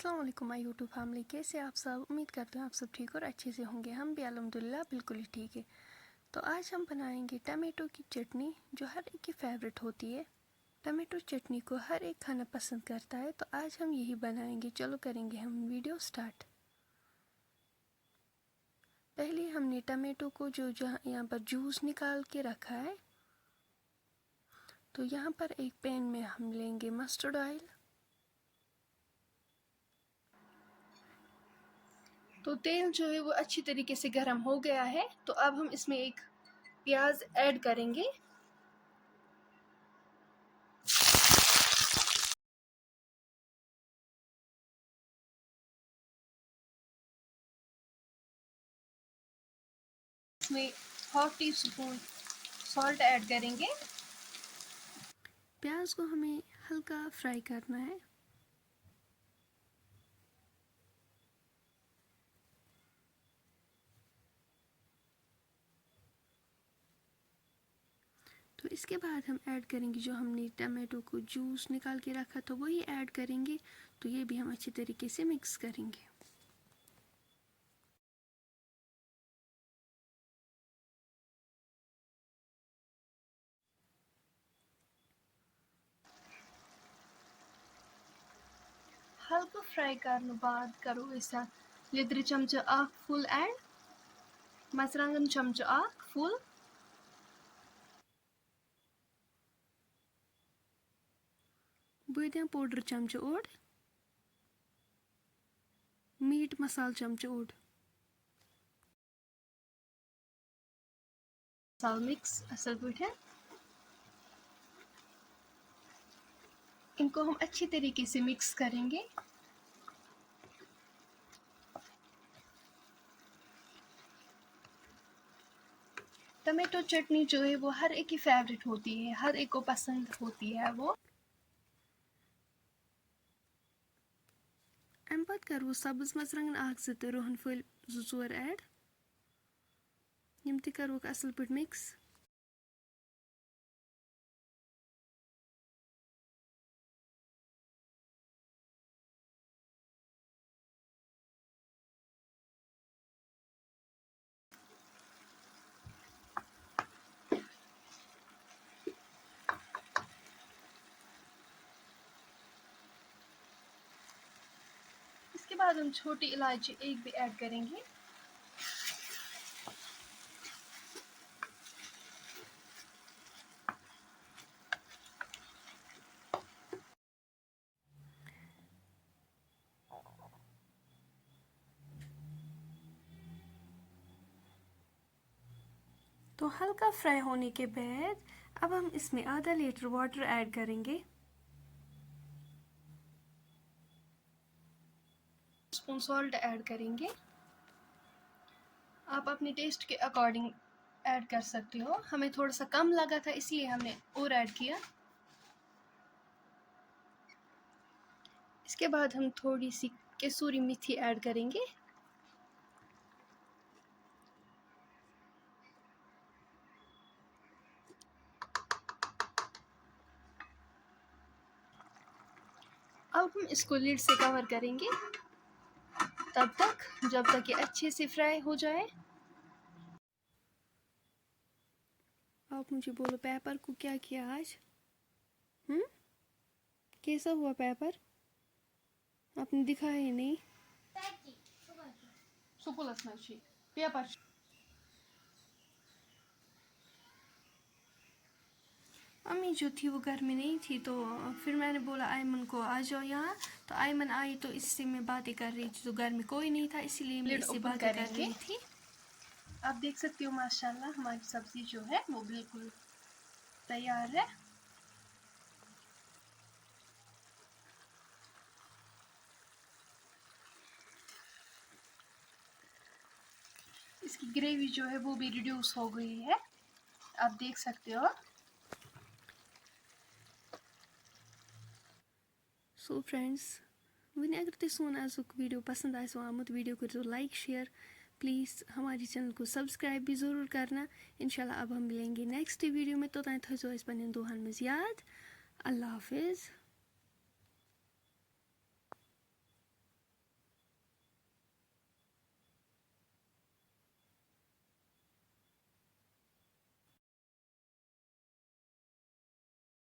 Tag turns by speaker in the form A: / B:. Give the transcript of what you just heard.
A: अस्सलाम वालेकुम my YouTube family. कैसे आप सब? उम्मीद करते हैं आप सब ठीक और अच्छे से होंगे। हम भी अल्हम्दुलिल्लाह बिल्कुल ही ठीक है। तो आज हम बनाएंगे टमाटो की चटनी, जो हर एक की फेवरेट होती है। टमाटो चटनी को हर एक खाना पसंद करता है, तो आज हम यही बनाएंगे। चलो करेंगे हम वीडियो स्टार्ट। पहले हमने टमाटो को जो यहाँ पर जूस निकाल के रखा है, तो यहाँ पर एक पैन में हम लेंगे मस्टर्ड ऑयल। तो तेल जो है वो अच्छी तरीके से गर्म हो गया है, तो अब हम इसमें एक प्याज ऐड करेंगे। इसमें half tea spoon salt add करेंगे। प्याज को हमें हल्का फ्राई करना है। तो इसके बाद हम ऐड करेंगे जो हमने टमाटो को जूस निकाल के रखा था, वही ऐड करेंगे। तो ये भी हम अच्छी तरीके से मिक्स करेंगे। हल्का फ्राई करने बाद करो ऐसा लिद्र चमचा आख फुल ऐड, मरचांगन चमचा आख फुल, बादाम पाउडर चमचा ओड, मीट मसाला चमचा ओड। मसाला मिक्स असल पे इनको हम अच्छी तरीके से मिक्स करेंगे। टमाटो चटनी जो है वो हर एक की फेवरेट होती है, हर एक को पसंद होती है वो। अम पत करो सब्ज मरचांगन आख से तो रोहन फल जोर ऐड, यम ते करोक असल पे मिक्स। इसके बाद हम छोटी इलायची एक भी ऐड करेंगे। तो हल्का फ्राई होने के बाद अब हम इसमें आधा लीटर वाटर ऐड करेंगे। स्पून सॉल्ट ऐड करेंगे। आप अपने टेस्ट के अकॉर्डिंग ऐड कर सकते हो। हमें थोड़ा सा कम लगा था, इसलिए हमने और ऐड किया। इसके बाद हम थोड़ी सी कसूरी मेथी ऐड करेंगे। अब हम इसको लिड से कवर करेंगे तब तक जब तक ये अच्छे से फ्राई हो जाए। आप मुझे बोलो पेपर को क्या किया आज? कैसा हुआ पेपर? आपने दिखाया ही नहीं। स्कूलस में पेपर अम्मी जो थी वो घर में नहीं थी, तो फिर मैंने बोला आयमन को आ जाओ यहाँ। तो आयमन आई, तो इससे मैं बातें कर रही थी, तो घर में कोई नहीं था, इसीलिए मैं इससे बातें कर रही थी। आप देख सकते हो माशाल्लाह हमारी सब्जी जो है वो बिल्कुल तैयार है। इसकी ग्रेवी जो है वो भी रिड्यूस हो गई है, आप देख सकते हो। सो फ्रेंड्स, वह अगर तुम सोन आजुक वीडियो पसंद आसो आमुत, वीडियो करो लाइक शेयर, प्लीज़ हमारे चैनल को सब्सक्राइब भी ज़रूर करना। इंशाल्लाह अब हम मिलेंगे नेक्स्ट वीडियो में। तो तक थो दुहन मज याद। अल्लाह हाफिज़।